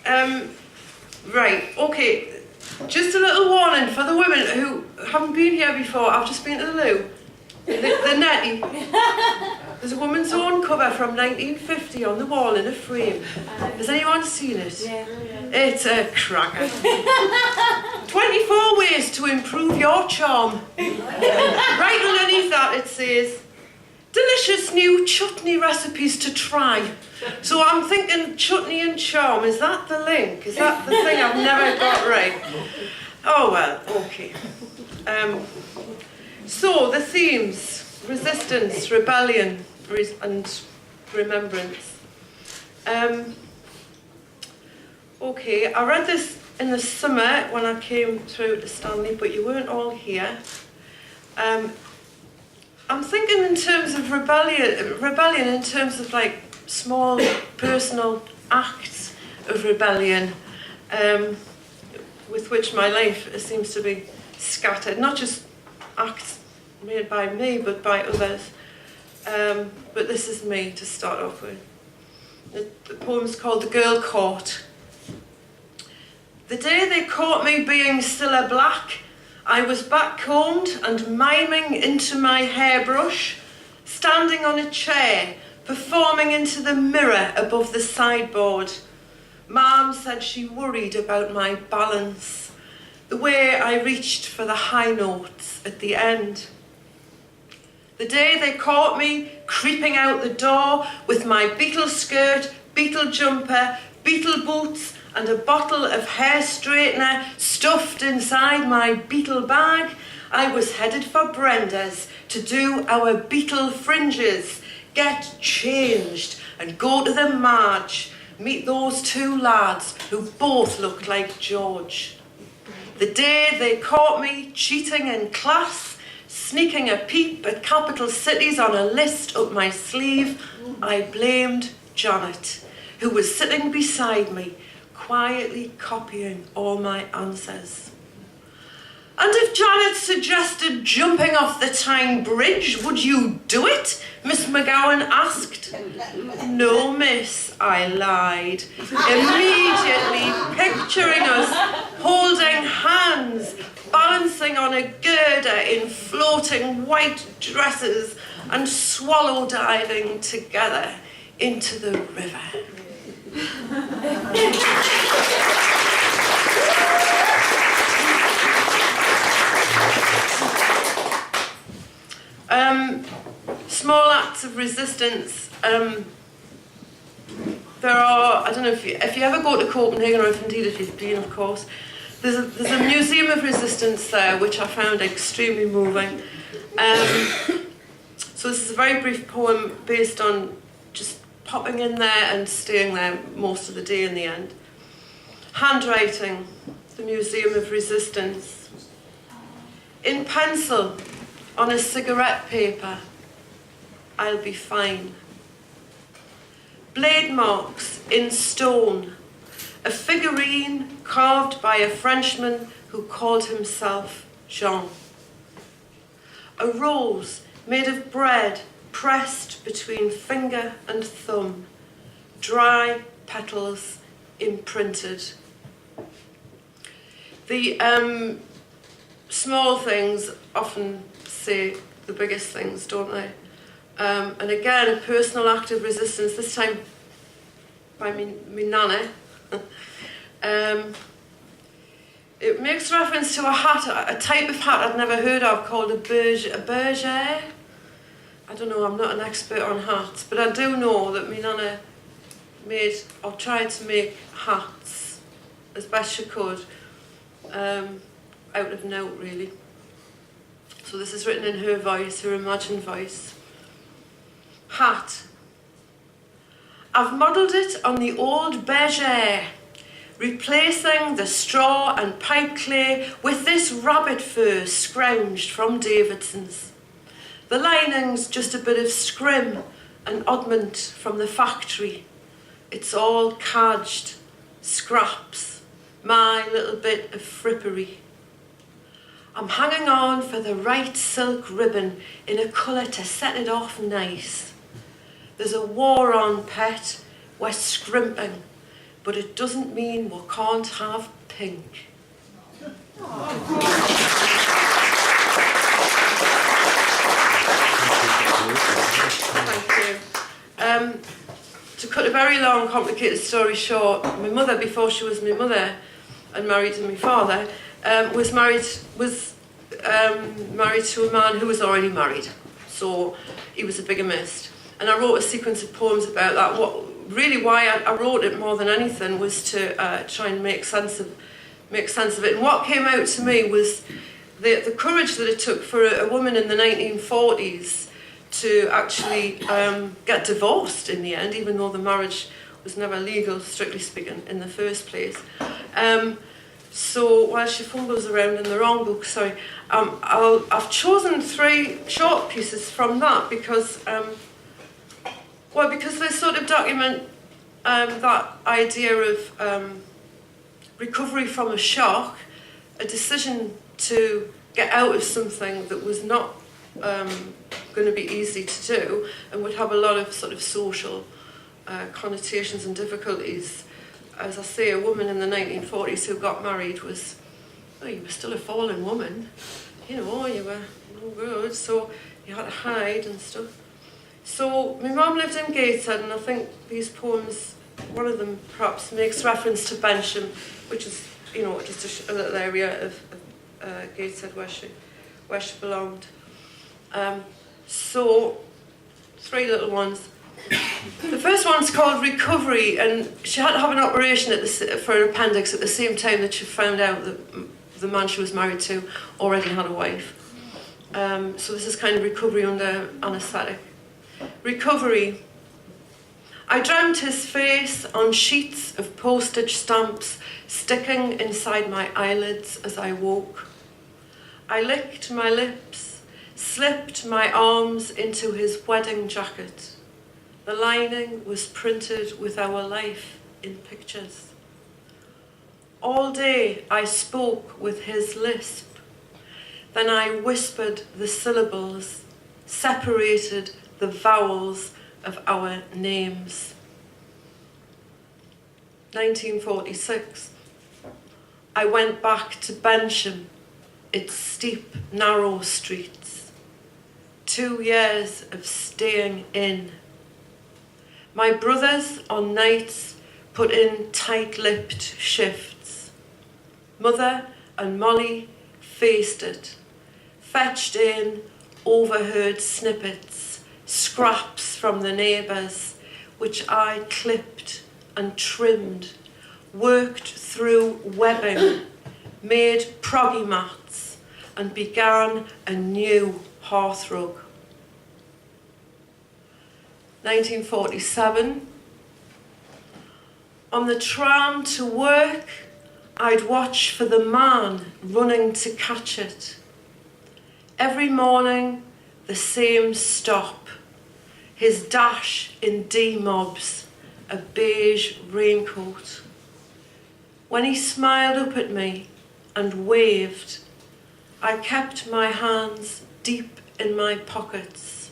Right, okay. Just a little warning for the women who haven't been here before. I've just been to the loo. The netty. There's a woman's own cover from 1950 on the wall in a frame. Has anyone seen it? Yeah. It's a cracker. 24 ways to improve your charm. Right underneath that it says, delicious new chutney recipes to try. So I'm thinking chutney and charm, is that the link? Is that the thing I've never got right? Oh well, okay. So the themes, resistance, rebellion, and remembrance. Okay, I read this in the summer when I came through to Stanley, but you weren't all here. I'm thinking in terms of rebellion in terms of like small personal acts of rebellion, with which my life seems to be scattered, not just acts made by me, but by others. But this is me to start off with. The poem's called The Girl Caught. The day they caught me being still a black, I was back-combed and miming into my hairbrush, standing on a chair, performing into the mirror above the sideboard. Mum said she worried about my balance, the way I reached for the high notes at the end. The day they caught me creeping out the door with my beetle skirt, beetle jumper, beetle boots and a bottle of hair straightener stuffed inside my beetle bag, I was headed for Brenda's to do our beetle fringes, get changed and go to the Marge, meet those two lads who both looked like George. The day they caught me cheating in class, sneaking a peep at capital cities on a list up my sleeve, I blamed Janet, who was sitting beside me, quietly copying all my answers. And if Janet suggested jumping off the Tyne Bridge, would you do it? Miss McGowan asked. No, miss, I lied, immediately picturing us holding hands, balancing on a girder in floating white dresses and swallow diving together into the river. Small acts of resistance. There are, I don't know if you ever go to Copenhagen, or if indeed if you've been, of course, there's a museum of resistance there, which I found extremely moving. So this is a very brief poem based on just popping in there and staying there most of the day in the end. Handwriting, the Museum of Resistance. In pencil, on a cigarette paper, I'll be fine. Blade marks in stone, a figurine carved by a Frenchman who called himself Jean. A rose made of bread pressed between finger and thumb, dry petals imprinted. The small things often say the biggest things, don't they? And again, a personal act of resistance, this time by me nana. It makes reference to a hat, a type of hat I'd never heard of called a berger. I don't know, I'm not an expert on hats, but I do know that me nana made, or tried to make hats as best she could, out of note really. So this is written in her voice, her imagined voice. Hat. I've modelled it on the old berger, replacing the straw and pipe clay with this rabbit fur scrounged from Davidson's. The lining's just a bit of scrim and oddment from the factory. It's all cadged, scraps, my little bit of frippery. I'm hanging on for the right silk ribbon in a colour to set it off nice. There's a war on pet, we're scrimping, but it doesn't mean we can't have pink. Thank you. To cut a very long, complicated story short, my mother, before she was my mother and married to my father, was married to a man who was already married. So he was a bigamist. And I wrote a sequence of poems about that. Why I wrote it more than anything was to try and make sense of it. And what came out to me was the courage that it took for a woman in the 1940s to actually get divorced in the end, even though the marriage was never legal, strictly speaking, in the first place. So while she fumbles around in the wrong book, sorry, I've chosen 3 short pieces from that because they sort of document that idea of recovery from a shock, a decision to get out of something that was not going to be easy to do and would have a lot of sort of social connotations and difficulties. As I say, a woman in the 1940s who got married was, you were still a fallen woman, you were no good, so you had to hide and stuff. So my mum lived in Gateshead, and I think these poems, one of them perhaps makes reference to Bensham, which is, just a little area of Gateshead where she belonged. So 3 little ones. The first one's called Recovery, and she had to have an operation for an appendix at the same time that she found out that the man she was married to already had a wife. So this is kind of recovery under anaesthetic. Recovery. I dreamt his face on sheets of postage stamps sticking inside my eyelids as I woke. I licked my lips, slipped my arms into his wedding jacket. The lining was printed with our life in pictures. All day I spoke with his lisp. Then I whispered the syllables, separated the vowels of our names. 1946. I went back to Bensham, its steep, narrow streets. 2 years of staying in. My brothers on nights put in tight-lipped shifts. Mother and Molly faced it, fetched in overheard snippets, scraps from the neighbours, which I clipped and trimmed, worked through webbing, made proggy mats, and began a new hearthrug. 1947. On the tram to work, I'd watch for the man running to catch it. Every morning, the same stop. His dash in D-mobs, a beige raincoat. When he smiled up at me and waved, I kept my hands deep in my pockets,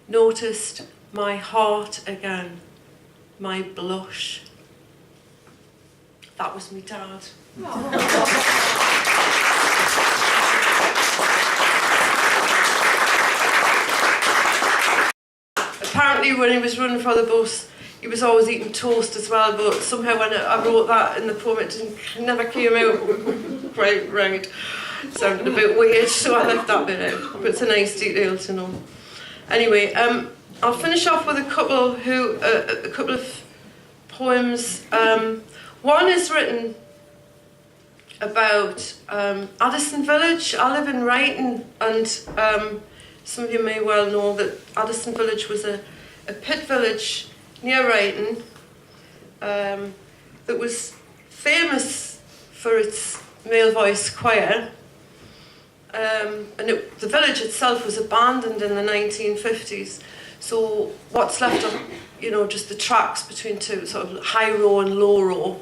noticed my heart again, my blush. That was me dad. Apparently when he was running for the bus, he was always eating toast as well, but somehow when I wrote that in the poem, it never came out quite right. It sounded a bit weird, so I left that bit out. But it's a nice detail to know. Anyway, I'll finish off with a couple of poems. One is written about Addison Village. I live in Wrighton, and some of you may well know that Addison Village was a pit village near Wrighton that was famous for its male voice choir. And the village itself was abandoned in the 1950s. So what's left of, just the tracks between two, sort of high row and low row,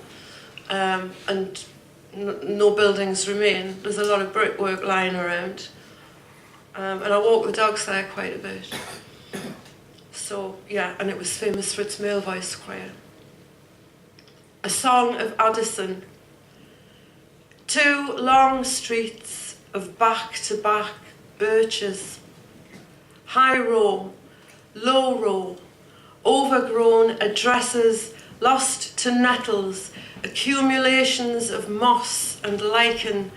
and no buildings remain. There's a lot of brickwork lying around. And I walk the dogs there quite a bit. So, yeah, and it was famous for its male voice choir. A song of Addison. Two long streets of back-to-back birches. High row, low row, overgrown addresses lost to nettles, accumulations of moss and lichen,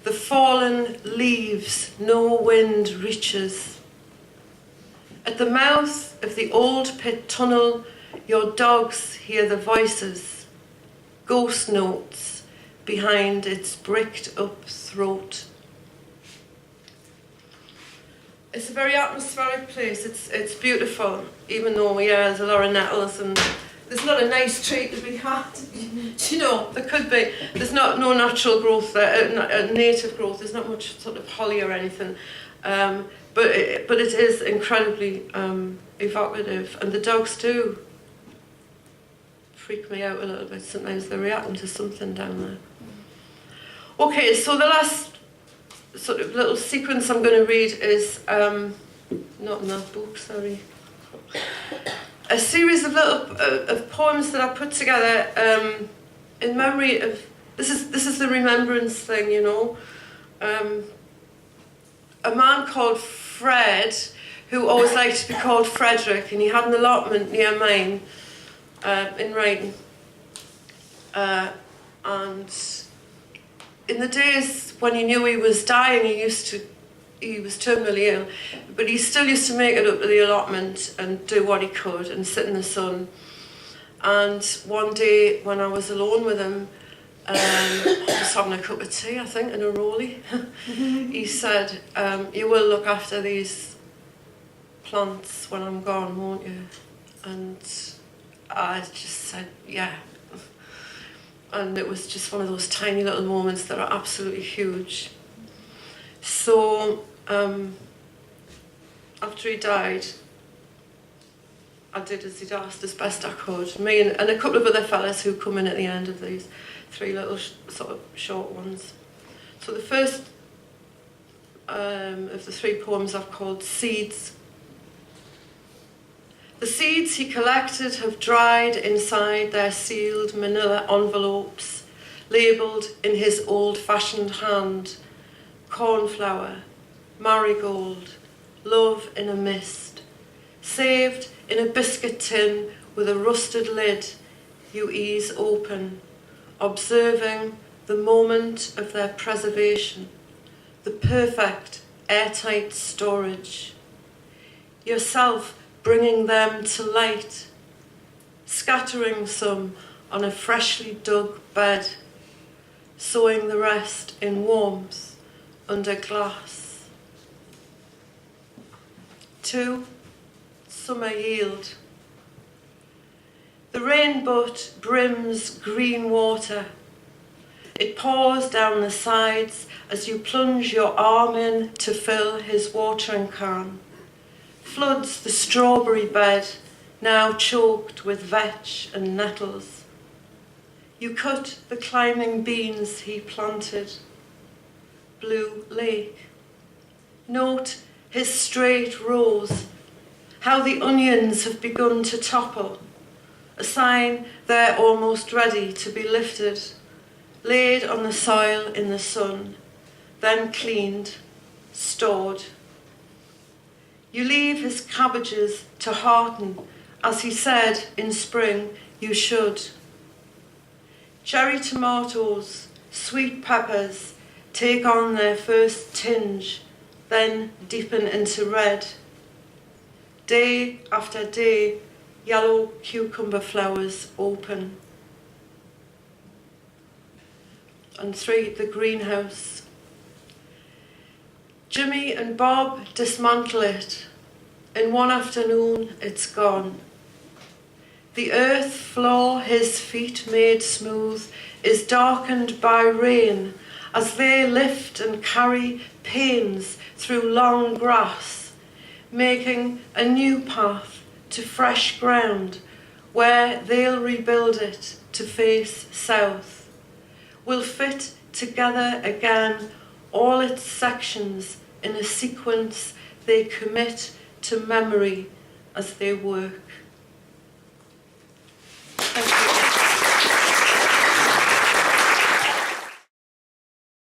the fallen leaves no wind reaches. At the mouth of the old pit tunnel, your dogs hear the voices, ghost notes behind its bricked up throat. It's a very atmospheric place. It's beautiful, even though there's a lot of nettles and there's not a nice tree to be had. You know, there could be. There's no natural growth there, native growth. There's not much sort of holly or anything. But it is incredibly evocative, and the dogs do freak me out a little bit. Sometimes they're reacting to something down there. Okay, so the last sort of little sequence I'm going to read is, not in that book, sorry. A series of little of poems that I put together in memory of, this is the remembrance thing, you know. A man called Fred, who always liked to be called Frederick, and he had an allotment near mine in Wrighton. And in the days when he knew he was dying, he was terminally ill, but he still used to make it up to the allotment and do what he could and sit in the sun. And one day when I was alone with him, I was having a cup of tea, I think, and a rollie, he said, you will look after these plants when I'm gone, won't you? And I just said, yeah. And it was just one of those tiny little moments that are absolutely huge. So, after he died, I did as he'd asked as best I could. Me and a couple of other fellas who come in at the end of these three little sort of short ones. So the first of the three poems I've called Seeds. The seeds he collected have dried inside their sealed manila envelopes, labelled in his old-fashioned hand, cornflower, marigold, love in a mist, saved in a biscuit tin with a rusted lid you ease open, observing the moment of their preservation, the perfect airtight storage. Yourself bringing them to light, scattering some on a freshly dug bed, sowing the rest in warmth under glass. 2. Summer yield. The rainbutt brims green water. It pours down the sides as you plunge your arm in to fill his watering can. Floods the strawberry bed, now choked with vetch and nettles. You cut the climbing beans he planted. Blue lake. Note his straight rows, how the onions have begun to topple, a sign they're almost ready to be lifted, laid on the soil in the sun, then cleaned, stored. You leave his cabbages to hearten, as he said in spring you should. Cherry tomatoes, sweet peppers, take on their first tinge, then deepen into red. Day after day, yellow cucumber flowers open. And 3, the greenhouse. Jimmy and Bob dismantle it. In one afternoon, it's gone. The earth floor his feet made smooth is darkened by rain as they lift and carry panes through long grass, making a new path to fresh ground where they'll rebuild it to face south. Will fit together again all its sections in a sequence they commit to memory as they work.